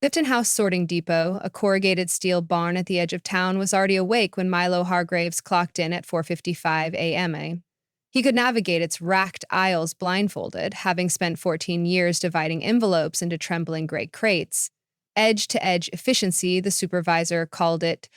Lipton House Sorting Depot, a corrugated steel barn at the edge of town, was already awake when Milo Hargraves clocked in at 4:55 a.m. He could navigate its racked aisles blindfolded, having spent 14 years dividing envelopes into trembling gray crates. Edge-to-edge efficiency, the supervisor called it.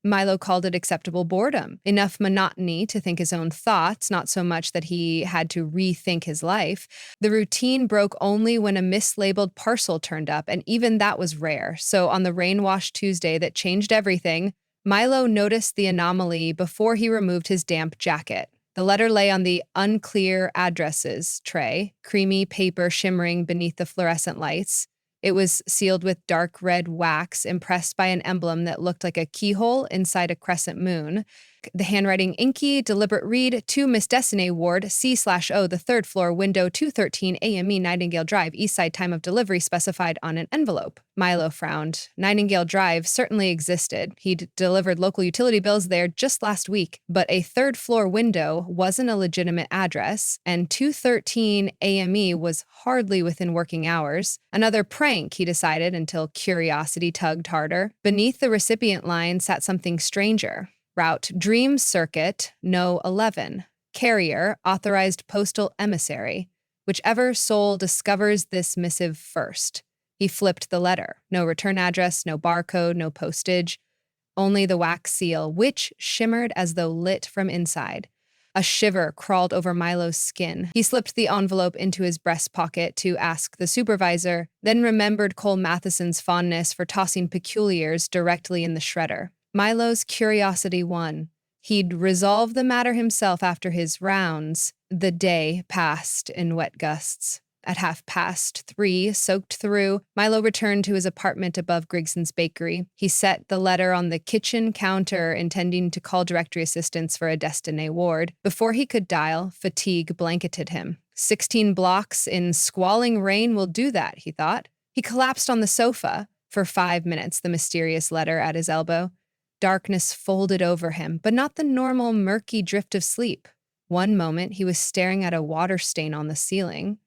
Milo called it acceptable boredom, enough monotony to think his own thoughts, not so much that he had to rethink his life. The routine broke only when a mislabeled parcel turned up, and even that was rare. So on the rain-washed Tuesday that changed everything, Milo noticed the anomaly before he removed his damp jacket. The letter lay on the unclear addresses tray, creamy paper shimmering beneath the fluorescent lights. It was sealed with dark red wax, impressed by an emblem that looked like a keyhole inside a crescent moon. The handwriting inky, deliberate read, to Miss Destiny Ward, C/O, the third floor, window 213 AME Nightingale Drive, east side, time of delivery specified on an envelope. Milo frowned. Nightingale Drive certainly existed. He'd delivered local utility bills there just last week, but a third floor window wasn't a legitimate address, and 213 AME was hardly within working hours. Another prank, he decided, until curiosity tugged harder. Beneath the recipient line sat something stranger. Route Dream Circuit, No 11. Carrier, authorized postal emissary. Whichever soul discovers this missive first. He flipped the letter. No return address, no barcode, no postage. Only the wax seal, which shimmered as though lit from inside. A shiver crawled over Milo's skin. He slipped the envelope into his breast pocket to ask the supervisor, then remembered Cole Matheson's fondness for tossing peculiars directly in the shredder. Milo's curiosity won. He'd resolve the matter himself after his rounds. The day passed in wet gusts. At 3:30, soaked through, Milo returned to his apartment above Grigson's bakery. He set the letter on the kitchen counter, intending to call directory assistance for a Destiny Ward. Before he could dial, fatigue blanketed him. 16 blocks in squalling rain will do that, he thought. He collapsed on the sofa. For 5 minutes, the mysterious letter at his elbow. Darkness folded over him, but not the normal murky drift of sleep. One moment, he was staring at a water stain on the ceiling.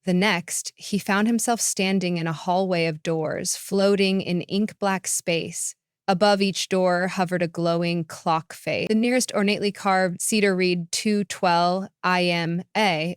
The next, he found himself standing in a hallway of doors, floating in ink-black space. Above each door hovered a glowing clock face. The nearest ornately carved cedar read 212 IMA.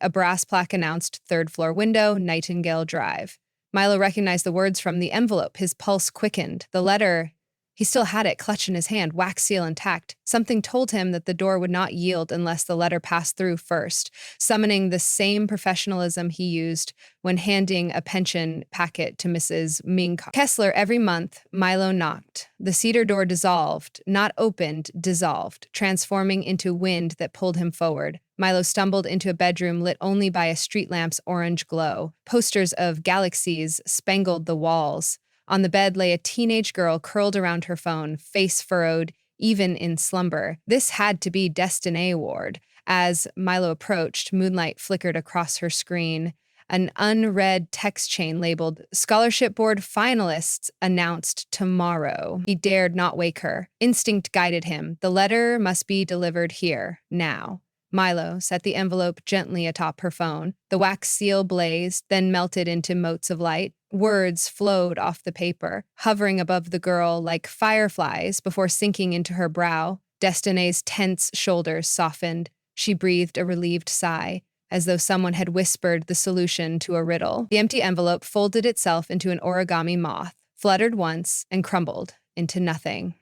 A brass plaque announced third floor window, Nightingale Drive. Milo recognized the words from the envelope. His pulse quickened. The letter, he still had it clutched in his hand, wax seal intact. Something told him that the door would not yield unless the letter passed through first, summoning the same professionalism he used when handing a pension packet to Mrs. Ming Kessler every month. Milo knocked. The cedar door dissolved, not opened, dissolved, transforming into wind that pulled him forward. Milo stumbled into a bedroom lit only by a street lamp's orange glow. Posters of galaxies spangled the walls. On the bed lay a teenage girl curled around her phone, face furrowed, even in slumber. This had to be Destiny Ward. As Milo approached, moonlight flickered across her screen. An unread text chain labeled Scholarship Board finalists announced tomorrow. He dared not wake her. Instinct guided him. The letter must be delivered here, now. Milo set the envelope gently atop her phone. The wax seal blazed, then melted into motes of light. Words flowed off the paper, hovering above the girl like fireflies before sinking into her brow. Destiny's tense shoulders softened. She breathed a relieved sigh, as though someone had whispered the solution to a riddle. The empty envelope folded itself into an origami moth, fluttered once, and crumbled into nothing.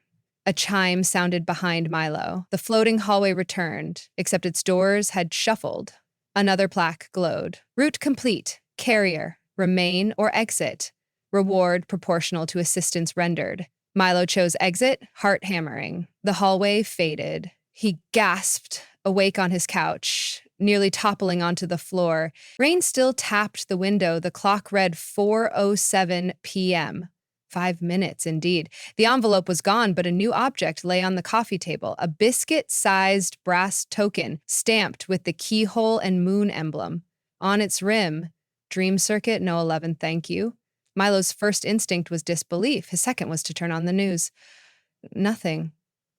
A chime sounded behind Milo. The floating hallway returned, except its doors had shuffled. Another plaque glowed. Route complete. Carrier. Remain or exit. Reward proportional to assistance rendered. Milo chose exit, heart hammering. The hallway faded. He gasped, awake on his couch, nearly toppling onto the floor. Rain still tapped the window. The clock read 4:07 p.m. 5 minutes, indeed. The envelope was gone, but a new object lay on the coffee table, a biscuit-sized brass token stamped with the keyhole and moon emblem. On its rim, Dream Circuit, No 11, thank you. Milo's first instinct was disbelief. His second was to turn on the news. Nothing.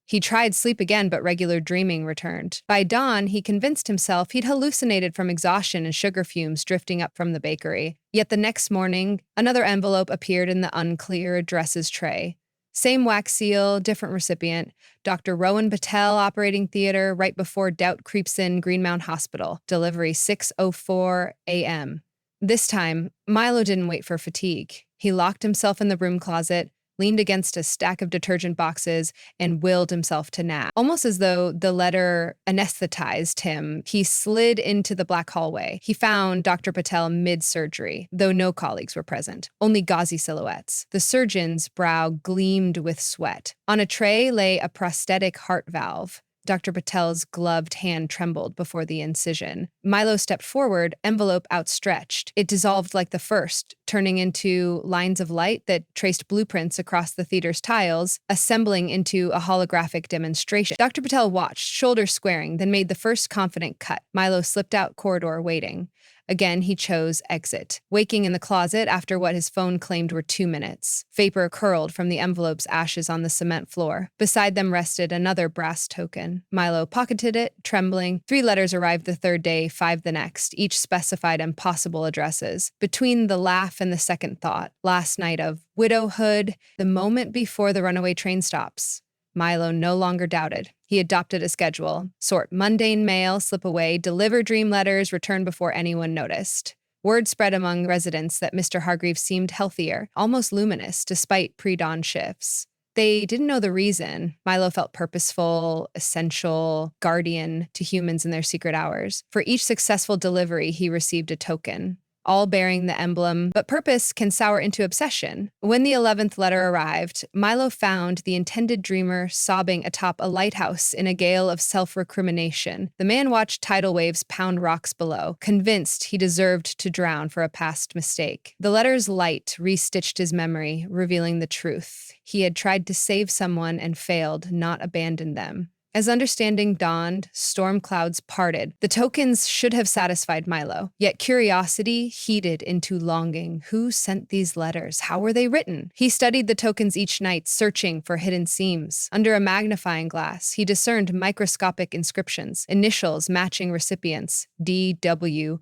He tried sleep again, but regular dreaming returned. By dawn, he convinced himself he'd hallucinated from exhaustion and sugar fumes drifting up from the bakery. Yet the next morning, another envelope appeared in the unclear addresses tray. Same wax seal, different recipient. Dr. Rowan Patel, Operating Theater, right before doubt creeps in, Greenmount Hospital. Delivery 6:04 a.m. This time, Milo didn't wait for fatigue. He locked himself in the broom closet, leaned against a stack of detergent boxes, and willed himself to nap. Almost as though the letter anesthetized him, he slid into the black hallway. He found Dr. Patel mid-surgery, though no colleagues were present, only gauzy silhouettes. The surgeon's brow gleamed with sweat. On a tray lay a prosthetic heart valve. Dr. Patel's gloved hand trembled before the incision. Milo stepped forward, envelope outstretched. It dissolved like the first, turning into lines of light that traced blueprints across the theater's tiles, assembling into a holographic demonstration. Dr. Patel watched, shoulders squaring, then made the first confident cut. Milo slipped out corridor, waiting. Again, he chose exit, waking in the closet after what his phone claimed were 2 minutes. Vapor curled from the envelope's ashes on the cement floor. Beside them rested another brass token. Milo pocketed it, trembling. 3 letters arrived the third day, 5 the next, each specified impossible addresses. Between the laugh and the second thought, last night of widowhood, the moment before the runaway train stops. Milo no longer doubted. He adopted a schedule. Sort mundane mail, slip away, deliver dream letters, return before anyone noticed. Word spread among residents that Mr. Hargreaves seemed healthier, almost luminous, despite pre-dawn shifts. They didn't know the reason. Milo felt purposeful, essential, guardian to humans in their secret hours. For each successful delivery, he received a token, all bearing the emblem, but purpose can sour into obsession. When the 11th letter arrived, Milo found the intended dreamer sobbing atop a lighthouse in a gale of self-recrimination. The man watched tidal waves pound rocks below, convinced he deserved to drown for a past mistake. The letter's light restitched his memory, revealing the truth. He had tried to save someone and failed, not abandoned them. As understanding dawned, storm clouds parted. The tokens should have satisfied Milo, yet curiosity heated into longing. Who sent these letters? How were they written? He studied the tokens each night, searching for hidden seams. Under a magnifying glass, he discerned microscopic inscriptions, initials matching recipients, DWRPK.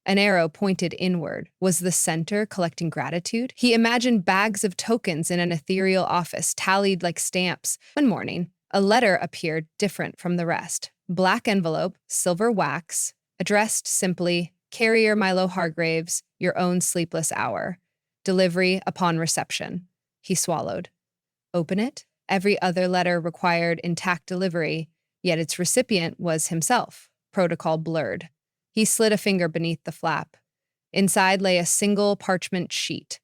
An arrow pointed inward. Was the center collecting gratitude? He imagined bags of tokens in an ethereal office, tallied like stamps. One morning, a letter appeared different from the rest. Black envelope, silver wax, addressed simply, Carrier Milo Hargreaves, your own sleepless hour. Delivery upon reception. He swallowed. Open it? Every other letter required intact delivery, yet its recipient was himself. Protocol blurred. He slid a finger beneath the flap. Inside lay a single parchment sheet.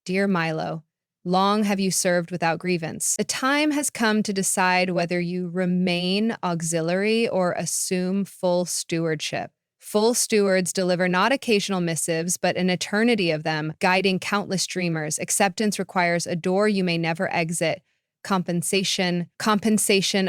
Dear Milo, long have you served without grievance. The time has come to decide whether you remain auxiliary or assume full stewardship. Full stewards deliver not occasional missives, but an eternity of them, guiding countless dreamers. Acceptance requires a door you may never exit. Compensation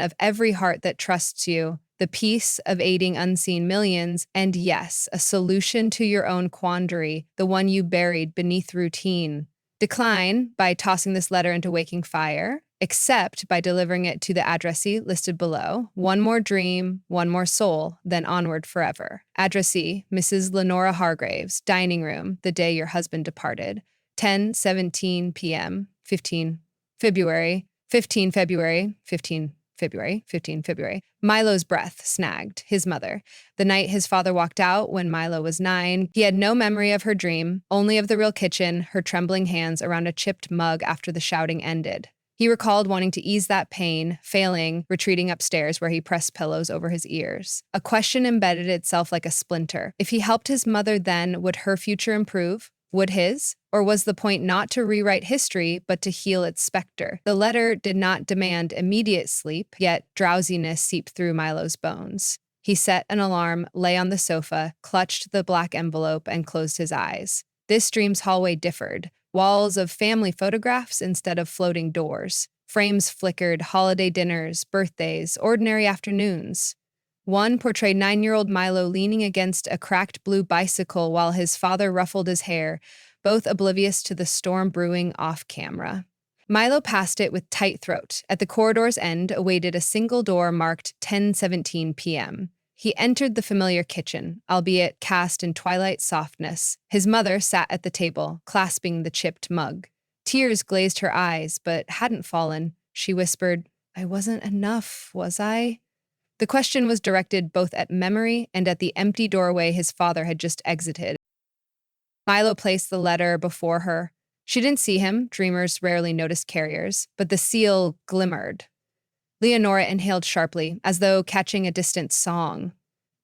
of every heart that trusts you. The peace of aiding unseen millions, and yes, a solution to your own quandary, the one you buried beneath routine. Decline by tossing this letter into waking fire. Accept by delivering it to the addressee listed below. One more dream, one more soul, then onward forever. Addressee, Mrs. Lenora Hargreaves, dining room, the day your husband departed. 10:17 p.m., 15 February, 15 February, 15 February. Milo's breath snagged. His mother. The night his father walked out when Milo was 9, he had no memory of her dream, only of the real kitchen, her trembling hands around a chipped mug after the shouting ended. He recalled wanting to ease that pain, failing, retreating upstairs where he pressed pillows over his ears. A question embedded itself like a splinter. If he helped his mother then, would her future improve? Would his? Or was the point not to rewrite history, but to heal its specter? The letter did not demand immediate sleep, yet drowsiness seeped through Milo's bones. He set an alarm, lay on the sofa, clutched the black envelope, and closed his eyes. This dream's hallway differed. Walls of family photographs instead of floating doors. Frames flickered, holiday dinners, birthdays, ordinary afternoons. One portrayed 9-year-old Milo leaning against a cracked blue bicycle while his father ruffled his hair, both oblivious to the storm brewing off camera. Milo passed it with tight throat. At the corridor's end awaited a single door marked 10:17 p.m. He entered the familiar kitchen, albeit cast in twilight softness. His mother sat at the table, clasping the chipped mug. Tears glazed her eyes, but hadn't fallen. She whispered, "I wasn't enough, was I?" The question was directed both at memory and at the empty doorway his father had just exited. Milo placed the letter before her. She didn't see him, dreamers rarely noticed carriers, but the seal glimmered. Leonora inhaled sharply, as though catching a distant song.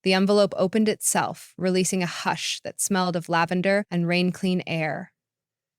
The envelope opened itself, releasing a hush that smelled of lavender and rain-clean air.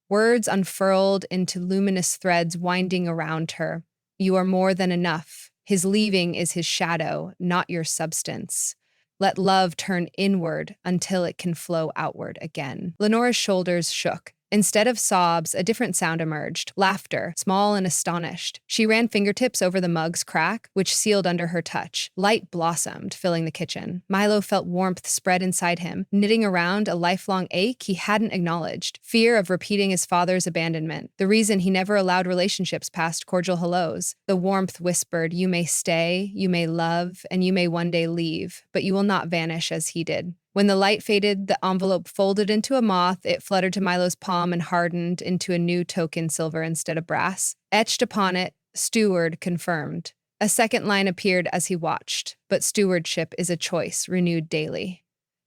Words unfurled into luminous threads winding around her. "You are more than enough. His leaving is his shadow, not your substance. Let love turn inward until it can flow outward again." Lenora's shoulders shook. Instead of sobs, a different sound emerged, laughter, small and astonished. She ran fingertips over the mug's crack, which sealed under her touch. Light blossomed, filling the kitchen. Milo felt warmth spread inside him, knitting around a lifelong ache he hadn't acknowledged. Fear of repeating his father's abandonment, the reason he never allowed relationships past cordial hellos. The warmth whispered, "You may stay, you may love, and you may one day leave, but you will not vanish as he did." When the light faded, the envelope folded into a moth. It fluttered to Milo's palm and hardened into a new token, silver instead of brass. Etched upon it, "Steward confirmed." A second line appeared as he watched, "But stewardship is a choice renewed daily."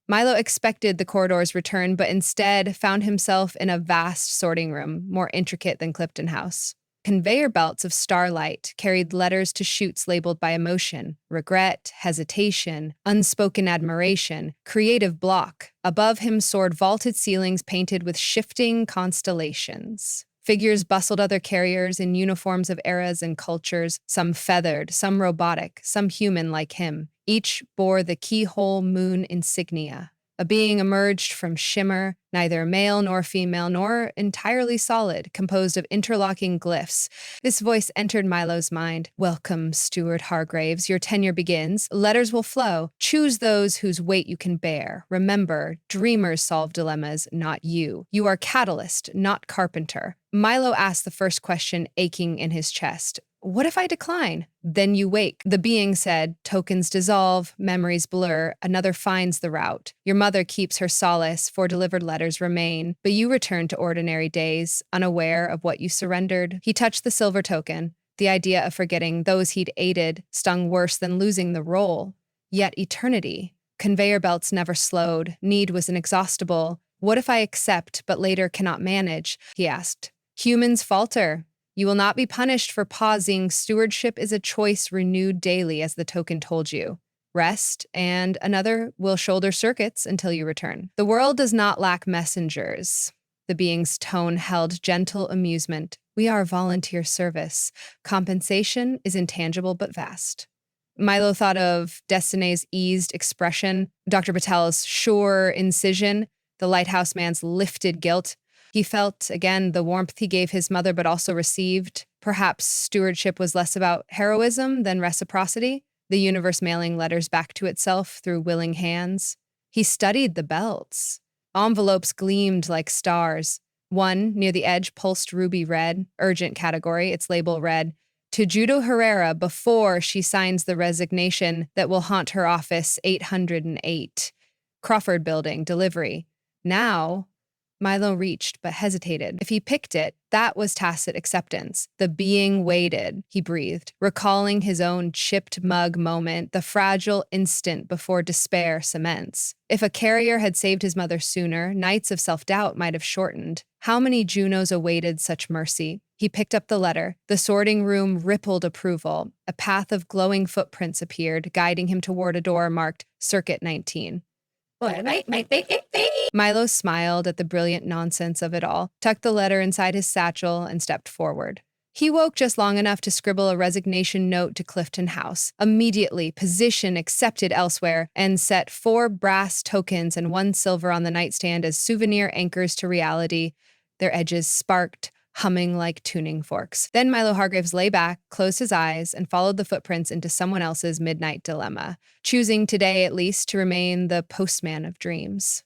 Milo expected the corridor's return, but instead found himself in a vast sorting room, more intricate than Clifton House. Conveyor belts of starlight carried letters to chutes labeled by emotion, regret, hesitation, unspoken admiration, creative block. Above him soared vaulted ceilings painted with shifting constellations. Figures bustled other carriers in uniforms of eras and cultures, some feathered, some robotic, some human like him. Each bore the keyhole moon insignia. A being emerged from shimmer, neither male nor female, nor entirely solid, composed of interlocking glyphs. This voice entered Milo's mind. "Welcome, Steward Hargraves. Your tenure begins. Letters will flow. Choose those whose weight you can bear. Remember, dreamers solve dilemmas, not you. You are catalyst, not carpenter." Milo asked the first question, aching in his chest. "What if I decline?" "Then you wake." The being said, "Tokens dissolve, memories blur, another finds the route. Your mother keeps her solace, for delivered letters remain, but you return to ordinary days, unaware of what you surrendered." He touched the silver token. The idea of forgetting those he'd aided stung worse than losing the role. Yet eternity. Conveyor belts never slowed. Need was inexhaustible. "What if I accept, but later cannot manage?" he asked. "Humans falter. You will not be punished for pausing. Stewardship is a choice renewed daily, as the token told you. Rest, and another will shoulder circuits until you return. The world does not lack messengers." The being's tone held gentle amusement. "We are volunteer service. Compensation is intangible but vast." Milo thought of Destiny's eased expression, Dr. Patel's sure incision, the lighthouse man's lifted guilt. He felt, again, the warmth he gave his mother but also received. Perhaps stewardship was less about heroism than reciprocity, the universe mailing letters back to itself through willing hands. He studied the belts. Envelopes gleamed like stars. One, near the edge, pulsed ruby red, urgent category. Its label read, "To Judo Herrera before she signs the resignation that will haunt her office 808. Crawford Building, delivery." Now, Milo reached but hesitated. If he picked it, that was tacit acceptance. The being waited, he breathed, recalling his own chipped mug moment, the fragile instant before despair cements. If a carrier had saved his mother sooner, nights of self-doubt might have shortened. How many Junos awaited such mercy? He picked up the letter. The sorting room rippled approval. A path of glowing footprints appeared, guiding him toward a door marked Circuit 19. Milo smiled at the brilliant nonsense of it all, tucked the letter inside his satchel, and stepped forward. He woke just long enough to scribble a resignation note to Clifton House. Immediately, position accepted elsewhere, and set 4 brass tokens and 1 silver on the nightstand as souvenir anchors to reality. Their edges sparked, humming like tuning forks. Then Milo Hargraves lay back, closed his eyes, and followed the footprints into someone else's midnight dilemma, choosing today at least to remain the postman of dreams.